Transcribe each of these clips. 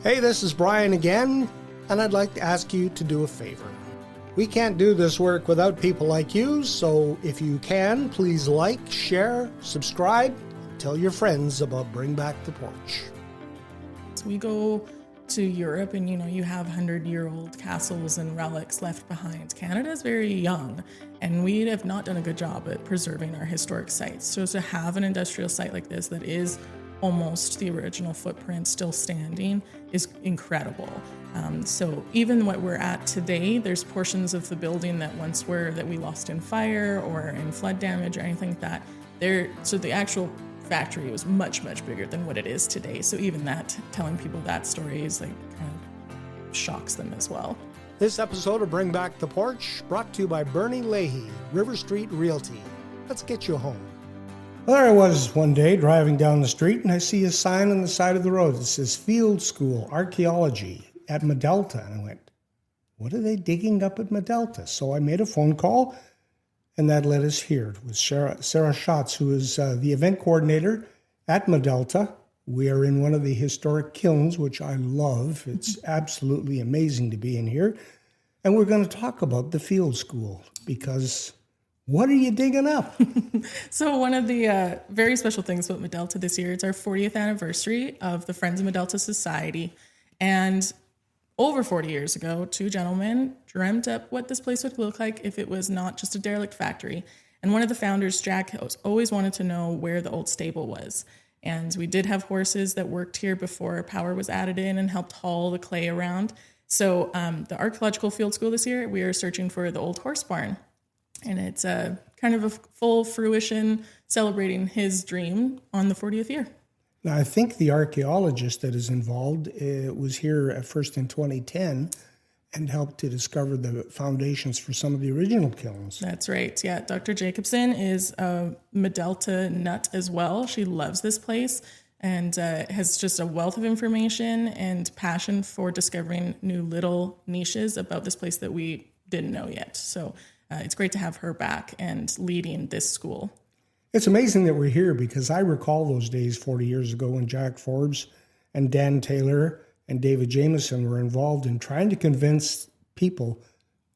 Hey, this is Brian again, and I'd like to ask you to do a favor. We can't do this work without people like you, so if you can, please like, share, subscribe, tell your friends about Bring Back the Porch. So we go to Europe and, you have 100-year-old castles and relics left behind. Canada's very young, and we have not done a good job at preserving our historic sites. So to have an industrial site like this that is almost the original footprint still standing is incredible. So even what we're at today, there's portions of the building that we lost in fire or in flood damage or anything like that. So the actual factory was much, much bigger than what it is today. So even that, telling people that story is kind of shocks them as well. This episode of Bring Back the Porch brought to you by Bernie Leahy, River Street Realty. Let's get you home. Well, there I was one day driving down the street and I see a sign on the side of the road that says Field School Archaeology at Medalta. And I went, what are they digging up at Medalta? So I made a phone call and that led us here. It was Sarah Schatz, who is the event coordinator at Medalta. We are in one of the historic kilns, which I love. It's absolutely amazing to be in here. And we're going to talk about the Field School because what are you digging up? So one of the very special things about Medalta this year, it's our 40th anniversary of the Friends of Medalta Society. And over 40 years ago, two gentlemen dreamt up what this place would look like if it was not just a derelict factory. And one of the founders, Jack, always wanted to know where the old stable was. And we did have horses that worked here before power was added in and helped haul the clay around. So the archaeological field school this year, we are searching for the old horse barn. And it's kind of a full fruition celebrating his dream on the 40th year. Now, I think the archaeologist that is involved was here at first in 2010 and helped to discover the foundations for some of the original kilns. That's right. Yeah, Dr. Jacobson is a Medalta nut as well. She loves this place and has just a wealth of information and passion for discovering new little niches about this place that we didn't know yet. So it's great to have her back and leading this school. It's amazing that we're here because I recall those days 40 years ago when Jack Forbes and Dan Taylor and David Jameson were involved in trying to convince people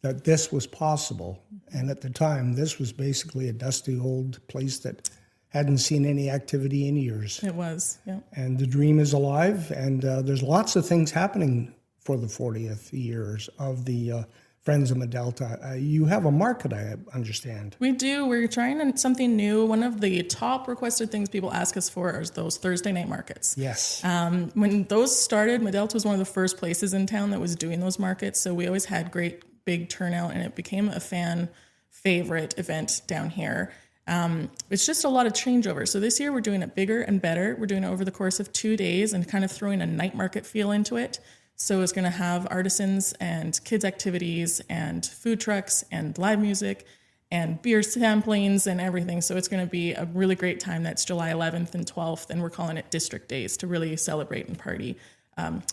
that this was possible. And at the time, this was basically a dusty old place that hadn't seen any activity in years. It was, yeah. And the dream is alive, and there's lots of things happening for the 40th years of the Friends of Medalta. You have a market, I understand. We do. We're trying something new. One of the top requested things people ask us for is those Thursday night markets. Yes. When those started, Medalta was one of the first places in town that was doing those markets. So we always had great big turnout, and it became a fan favorite event down here. It's just a lot of changeover. So this year we're doing it bigger and better. We're doing it over the course of 2 days and kind of throwing a night market feel into it. So it's going to have artisans and kids activities and food trucks and live music and beer samplings and everything. So it's going to be a really great time. That's July 11th and 12th. And we're calling it District Days to really celebrate and party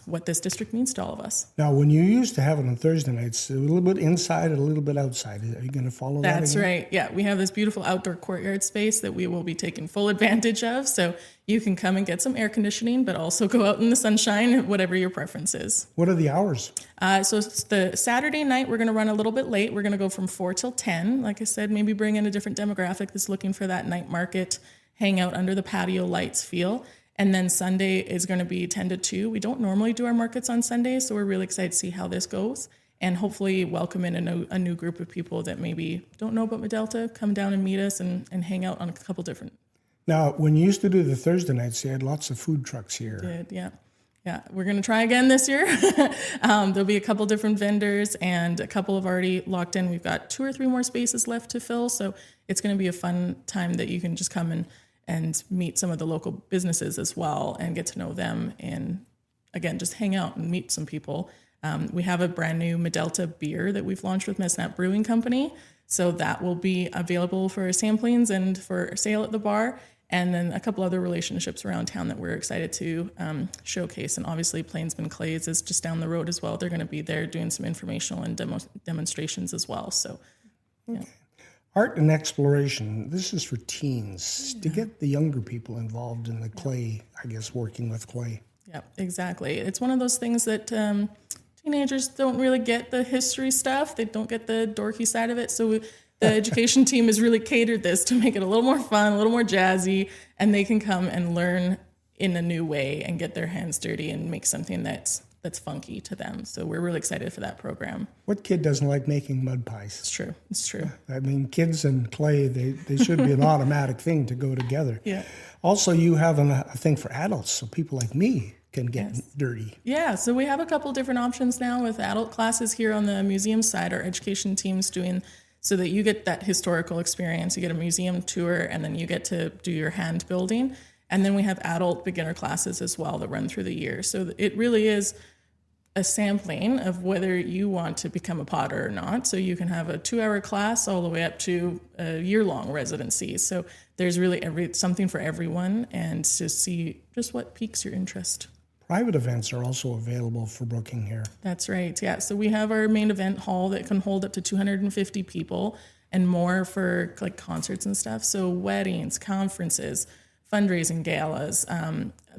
what this district means to all of us. Now, when you used to have it on Thursday nights, a little bit inside and a little bit outside. Are you going to follow that? That's right. Yeah, we have this beautiful outdoor courtyard space that we will be taking full advantage of. So you can come and get some air conditioning, but also go out in the sunshine, whatever your preference is. What are the hours? So it's the Saturday night, we're going to run a little bit late. We're going to go from 4 till 10. Like I said, maybe bring in a different demographic that's looking for that night market, hang out under the patio lights feel. And then Sunday is going to be 10 to 2. We don't normally do our markets on Sundays, so we're really excited to see how this goes and hopefully welcome in a new group of people that maybe don't know about Medalta, come down and meet us and hang out on a couple different. Now, when you used to do the Thursday nights, you had lots of food trucks here. Did, yeah. Yeah, we're going to try again this year. There'll be a couple different vendors and a couple have already locked in. We've got 2 or 3 more spaces left to fill, so it's going to be a fun time that you can just come and meet some of the local businesses as well and get to know them and, again, just hang out and meet some people. We have a brand new Medalta beer that we've launched with Mesnat Brewing Company, so that will be available for samplings and for sale at the bar, and then a couple other relationships around town that we're excited to showcase. And obviously Plainsman Clays is just down the road as well. They're going to be there doing some informational and demonstrations as well. So, yeah. Okay. Art and exploration, this is for teens, to get the younger people involved in the clay, I guess, working with clay. Yeah, exactly. It's one of those things that teenagers don't really get the history stuff. They don't get the dorky side of it. So the education team has really catered this to make it a little more fun, a little more jazzy, and they can come and learn in a new way and get their hands dirty and make something that's funky to them. So we're really excited for that program. What kid doesn't like making mud pies? It's true. It's true. I mean, kids and clay, they should be an automatic thing to go together. Yeah. Also, you have a thing for adults, so people like me can get dirty. Yeah, so we have a couple different options now with adult classes here on the museum side. Our education team's doing so that you get that historical experience. You get a museum tour, and then you get to do your hand building. And then we have adult beginner classes as well that run through the year. So it really is a sampling of whether you want to become a potter or not. So you can have a 2-hour class all the way up to a year-long residency. So there's really something for everyone, and to see just what piques your interest. Private events are also available for booking here. That's right. Yeah. So we have our main event hall that can hold up to 250 people and more for like concerts and stuff. So weddings, conferences, fundraising galas,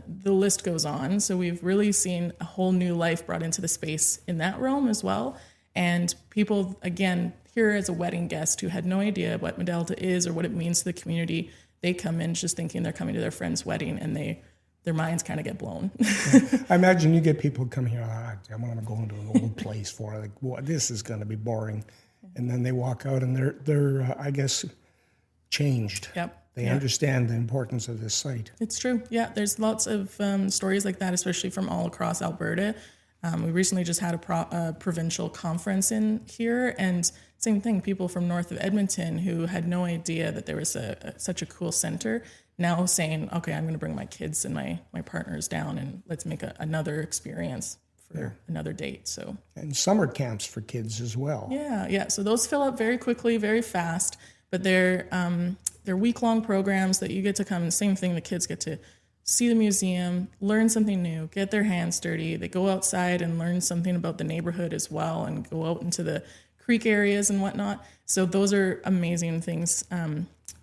the list goes on. So we've really seen a whole new life brought into the space in that realm as well. And people, again, here as a wedding guest who had no idea what Medalta is or what it means to the community, they come in just thinking they're coming to their friend's wedding, and their minds kind of get blown. I imagine you get people come here, I'm going to go into an old place for it. Like, well, this is going to be boring. And then they walk out and they're I guess, changed. Yep. They understand the importance of this site. It's true. Yeah, there's lots of stories like that, especially from all across Alberta. We recently just had a provincial conference in here, and same thing, people from north of Edmonton who had no idea that there was such a cool center, now saying, okay, I'm going to bring my kids and my partners down, and let's make another experience for another date. So, and summer camps for kids as well. Yeah. So those fill up very quickly, very fast, but they're week-long programs that you get to come, and same thing, the kids get to see the museum, learn something new, get their hands dirty. They go outside and learn something about the neighborhood as well, and go out into the creek areas and whatnot. So those are amazing things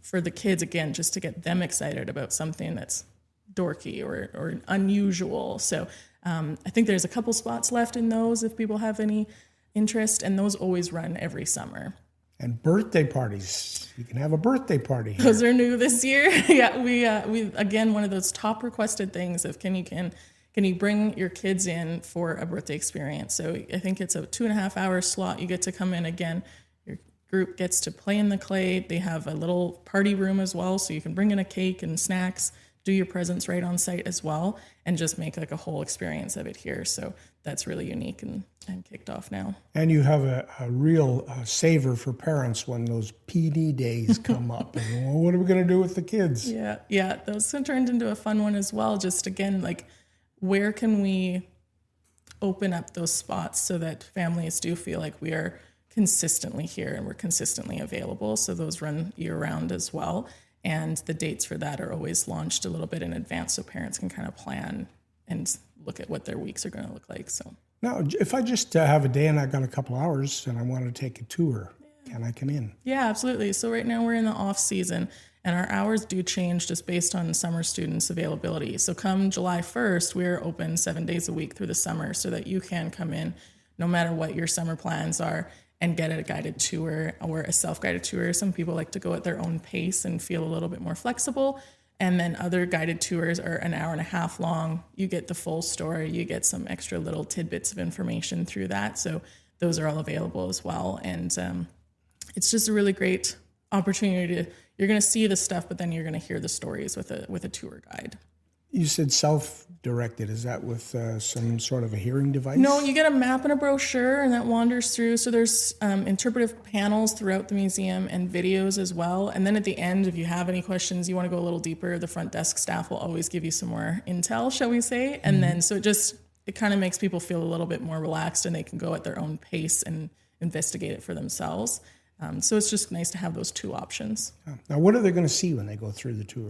for the kids, again, just to get them excited about something that's dorky or unusual. So I think there's a couple spots left in those if people have any interest, and those always run every summer. And birthday parties. You can have a birthday party here. Those are new this year. Yeah, we again, one of those top requested things of can you bring your kids in for a birthday experience? So I think it's a 2.5-hour slot. You get to come in again. Your group gets to play in the clay. They have a little party room as well, so you can bring in a cake and snacks, do your presents right on site as well, and just make like a whole experience of it here. So that's really unique and kicked off now. And you have a real saver for parents when those PD days come up. And, well, what are we going to do with the kids? Yeah. Those have turned into a fun one as well. Just again, like, where can we open up those spots so that families do feel like we are consistently here and we're consistently available? So those run year round as well. And the dates for that are always launched a little bit in advance so parents can kind of plan and look at what their weeks are going to look like. So now, if I just have a day and I got a couple hours and I want to take a tour, can I come in? Yeah, absolutely. So right now we're in the off season, and our hours do change just based on summer students' availability. So come July 1st, we're open 7 days a week through the summer so that you can come in no matter what your summer plans are and get a guided tour or a self-guided tour. Some people like to go at their own pace and feel a little bit more flexible. And then other guided tours are an hour and a half long. You get the full story. You get some extra little tidbits of information through that. So those are all available as well. And it's just a really great opportunity you're going to see the stuff, but then you're going to hear the stories with a tour guide. You said self-directed. Is that with some sort of a hearing device? No, you get a map and a brochure, and that wanders through. So there's interpretive panels throughout the museum and videos as well. And then at the end, if you have any questions, you want to go a little deeper, the front desk staff will always give you some more intel, shall we say. And then so it kind of makes people feel a little bit more relaxed, and they can go at their own pace and investigate it for themselves. So it's just nice to have those two options. Now, what are they going to see when they go through the tour?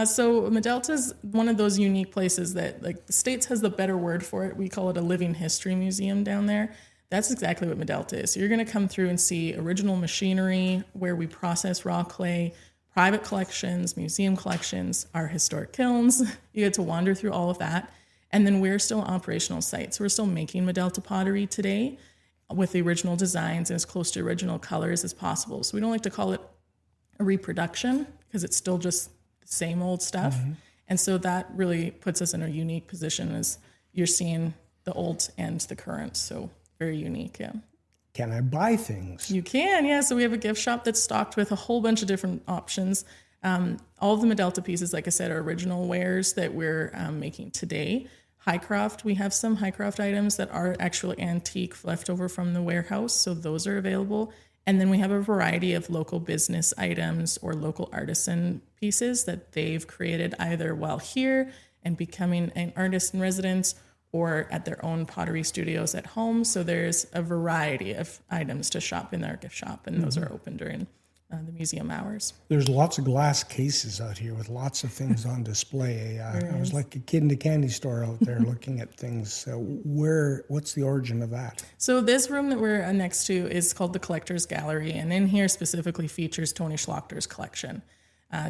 So Medalta is one of those unique places that, like, the States has the better word for it. We call it a living history museum down there. That's exactly what Medalta is. So you're going to come through and see original machinery where we process raw clay, private collections, museum collections, our historic kilns. You get to wander through all of that. And then we're still an operational site. So we're still making Medalta pottery today with the original designs and as close to original colors as possible. So we don't like to call it a reproduction because it's still just the same old stuff. And so that really puts us in a unique position as you're seeing the old and the current. So very unique, yeah. Can I buy things? You can, yeah. So we have a gift shop that's stocked with a whole bunch of different options. All of the Medalta pieces, like I said, are original wares that we're making today. Highcroft, we have some Highcroft items that are actually antique left over from the warehouse. So those are available. And then we have a variety of local business items or local artisan pieces that they've created either while here and becoming an artist in residence or at their own pottery studios at home. So there's a variety of items to shop in their gift shop, and those are open during the museum hours. There's lots of glass cases out here with lots of things on display. I was like a kid in a candy store out there looking at things. What's the origin of that? So this room that we're next to is called the Collectors Gallery, and in here specifically features Tony Schlachter's collection.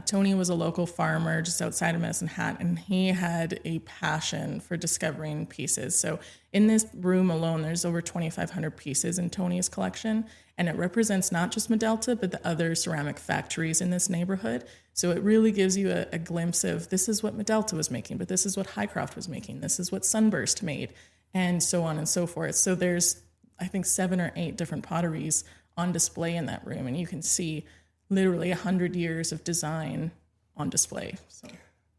Tony was a local farmer just outside of Medicine Hat, and he had a passion for discovering pieces. So in this room alone, there's over 2,500 pieces in Tony's collection, and it represents not just Medalta, but the other ceramic factories in this neighborhood. So it really gives you a glimpse of this is what Medalta was making, but this is what Highcroft was making, this is what Sunburst made, and so on and so forth. So there's, I think, 7 or 8 different potteries on display in that room, and you can see literally 100 years of design on display. So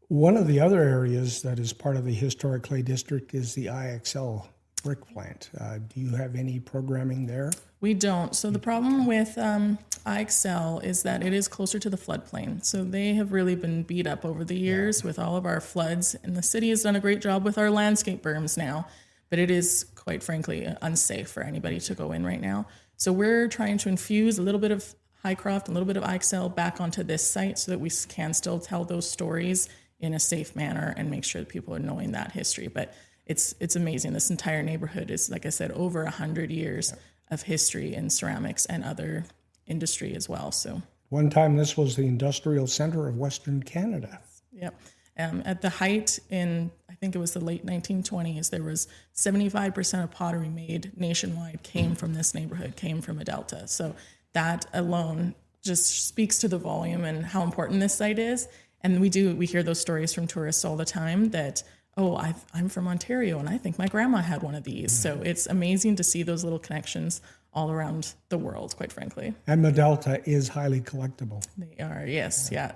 one of the other areas that is part of the Historic Clay District is the IXL brick plant. Do you have any programming there? We don't. So the problem with IXL is that it is closer to the floodplain. So they have really been beat up over the years with all of our floods, and the city has done a great job with our landscape berms now, but it is, quite frankly, unsafe for anybody to go in right now. So we're trying to infuse a little bit of Highcroft, a little bit of IXL back onto this site so that we can still tell those stories in a safe manner and make sure that people are knowing that history. But it's amazing. This entire neighborhood is, like I said, over 100 years of history in ceramics and other industry as well. So one time this was the industrial center of Western Canada. Yep. At the height in, I think it was the late 1920s, there was 75% of pottery made nationwide came from this neighborhood, came from Medalta. So that alone just speaks to the volume and how important this site is. And we hear those stories from tourists all the time that, I'm from Ontario and I think my grandma had one of these. So it's amazing to see those little connections all around the world, quite frankly. And Medalta is highly collectible. They are, yes, yeah.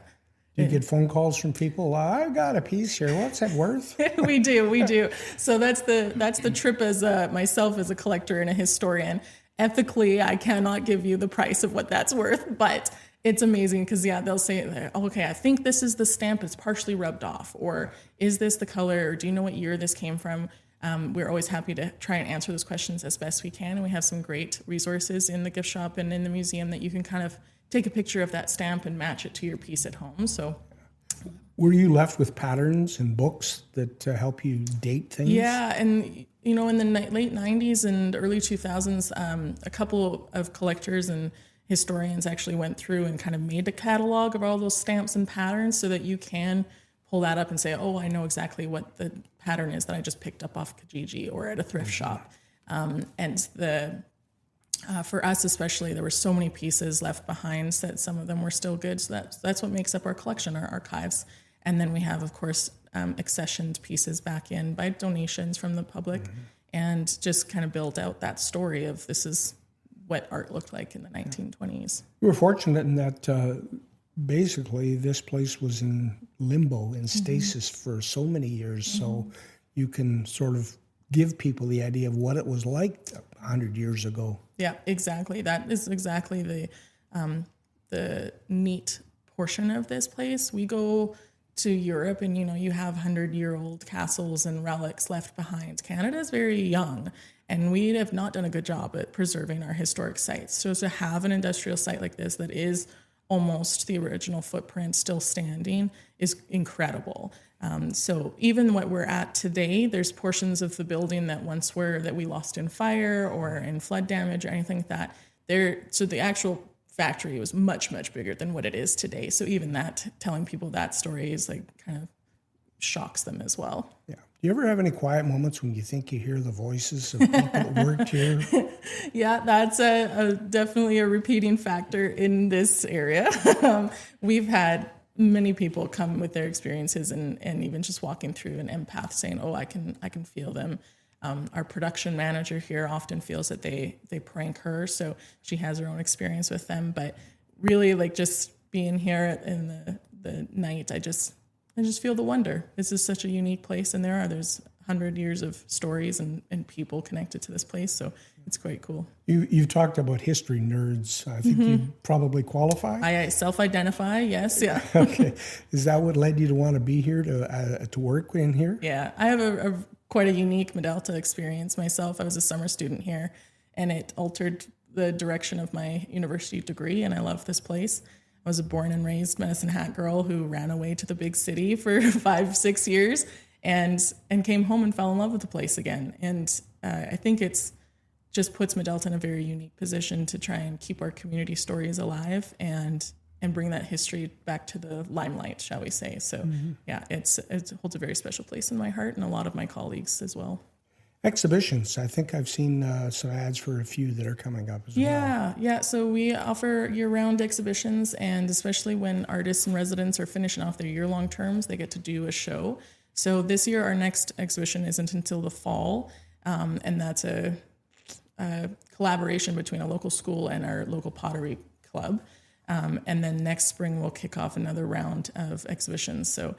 You get phone calls from people, I've got a piece here, what's that worth? we do. So that's the trip as myself as a collector and a historian. Ethically, I cannot give you the price of what that's worth, but it's amazing because, they'll say, okay, I think this is the stamp, it's partially rubbed off, or is this the color, or do you know what year this came from? We're always happy to try and answer those questions as best we can, and we have some great resources in the gift shop and in the museum that you can kind of take a picture of that stamp and match it to your piece at home. So, were you left with patterns and books that help you date things? Yeah, and in the late 90s and early 2000s, a couple of collectors and historians actually went through and kind of made a catalog of all those stamps and patterns so that you can pull that up and say, I know exactly what the pattern is that I just picked up off Kijiji or at a thrift shop. For us especially, there were so many pieces left behind that some of them were still good. So that's what makes up our collection, our archives. And then we have, of course, accessioned pieces back in by donations from the public and just kind of build out that story of this is what art looked like in the 1920s. We were fortunate in that basically this place was in limbo, in stasis for so many years. So you can sort of give people the idea of what it was like 100 years ago. Yeah, exactly. That is exactly the neat portion of this place. We go to Europe and, you have 100-year-old castles and relics left behind. Canada is very young, and we have not done a good job at preserving our historic sites. So to have an industrial site like this that is almost the original footprint still standing is incredible. So even what we're at today, there's portions of the building that that we lost in fire or in flood damage or anything like that. So the actual factory was much, much bigger than what it is today. So even that, telling people that story is kind of shocks them as well. Yeah. Do you ever have any quiet moments when you think you hear the voices of people that worked here? Yeah, that's definitely a repeating factor in this area. We've had many people come with their experiences and even just walking through an empath saying, oh, I can feel them. Our production manager here often feels that they prank her, so she has her own experience with them. But really, like, just being here in the night, I just feel the wonder. This is such a unique place, and there's 100 years of stories and people connected to this place, so it's quite cool. You've talked about history nerds. I think you probably qualify? I self-identify, yes, yeah. Okay. Is that what led you to want to be here, to work in here? Yeah, I have quite a unique Medalta experience myself. I was a summer student here, and it altered the direction of my university degree, and I love this place. I was a born and raised Medicine Hat girl who ran away to the big city for 5-6 years and came home and fell in love with the place again. And I think it's just puts Medalta in a very unique position to try and keep our community stories alive and bring that history back to the limelight, shall we say. So yeah, it holds a very special place in my heart and a lot of my colleagues as well. Exhibitions. I think I've seen some ads for a few that are coming up as well. Yeah. So we offer year-round exhibitions, and especially when artists and residents are finishing off their year-long terms, they get to do a show. So this year, our next exhibition isn't until the fall, and that's a collaboration between a local school and our local pottery club. And then next spring, we'll kick off another round of exhibitions. So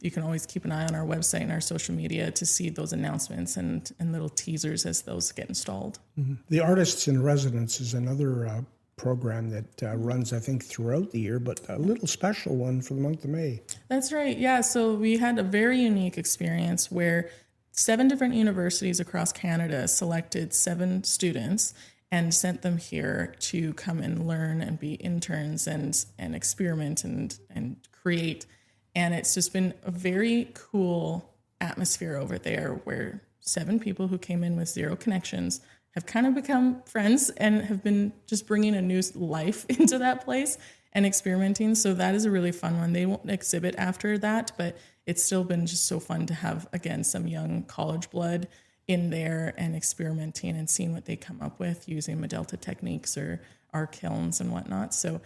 you can always keep an eye on our website and our social media to see those announcements and little teasers as those get installed. Mm-hmm. The Artists in Residence is another program that runs, I think, throughout the year, but a little special one for the month of May. That's right. Yeah. So we had a very unique experience where 7 different universities across Canada selected 7 students and sent them here to come and learn and be interns and experiment and create. And it's just been a very cool atmosphere over there where 7 people who came in with 0 connections have kind of become friends and have been just bringing a new life into that place and experimenting. So that is a really fun one. They won't exhibit after that, but it's still been just so fun to have, again, some young college blood in there and experimenting and seeing what they come up with using Medalta techniques or our kilns and whatnot. So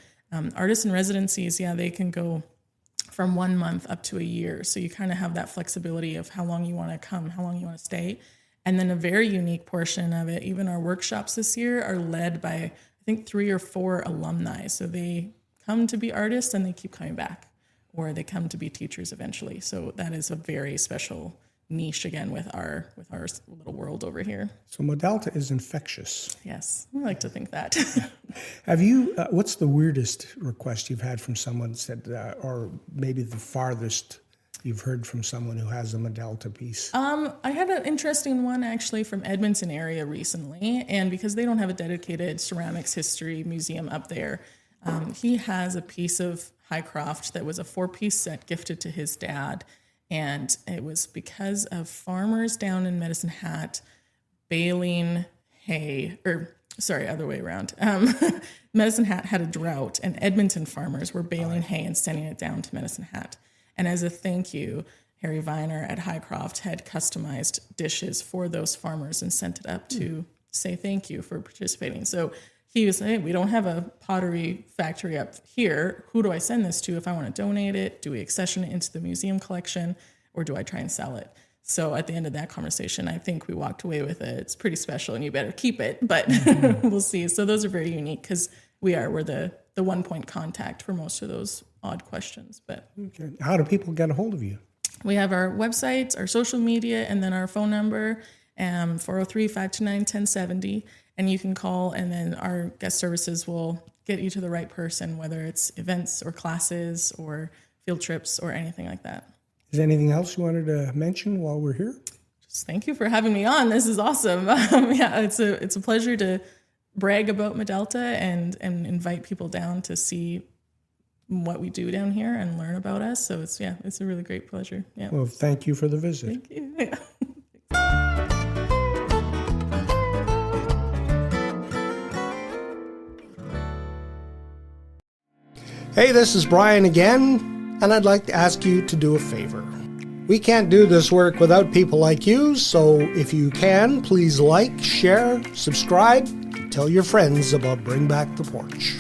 artists in residencies, they can go from 1 month up to a year. So you kind of have that flexibility of how long you want to come, how long you want to stay. And then a very unique portion of it, even our workshops this year are led by, I think, 3 or 4 alumni. So they come to be artists and they keep coming back, or they come to be teachers eventually. So that is a very special niche again with our little world over here. So Medalta is infectious. Yes, I like to think that. Have you, what's the weirdest request you've had from someone said, or maybe the farthest you've heard from someone who has a Medalta piece? I had an interesting one actually from Edmonton area recently, and because they don't have a dedicated ceramics history museum up there, he has a piece of Highcroft that was a 4-piece set gifted to his dad. And it was because of farmers down in Medicine Hat baling hay, other way around. Medicine Hat had a drought, and Edmonton farmers were baling hay and sending it down to Medicine Hat. And as a thank you, Harry Viner at Highcroft had customized dishes for those farmers and sent it up to say thank you for participating. So he was saying, hey, we don't have a pottery factory up here. Who do I send this to if I want to donate it? Do we accession it into the museum collection, or do I try and sell it? So at the end of that conversation, I think we walked away with it. It's pretty special and you better keep it, but we'll see. So those are very unique because we're the one-point contact for most of those odd questions. But okay. How do people get a hold of you? We have our website, our social media, and then our phone number, 403-529-1070. And you can call, and then our guest services will get you to the right person, whether it's events or classes or field trips or anything like that. Is there anything else you wanted to mention while we're here? Just thank you for having me on. This is awesome. It's a pleasure to brag about Medalta and invite people down to see what we do down here and learn about us. So it's a really great pleasure. Yeah. Well, thank you for the visit. Thank you. Yeah. Hey, this is Brian again, and I'd like to ask you to do a favor. We can't do this work without people like you, so if you can, please like, share, subscribe, tell your friends about Bring Back the Porch.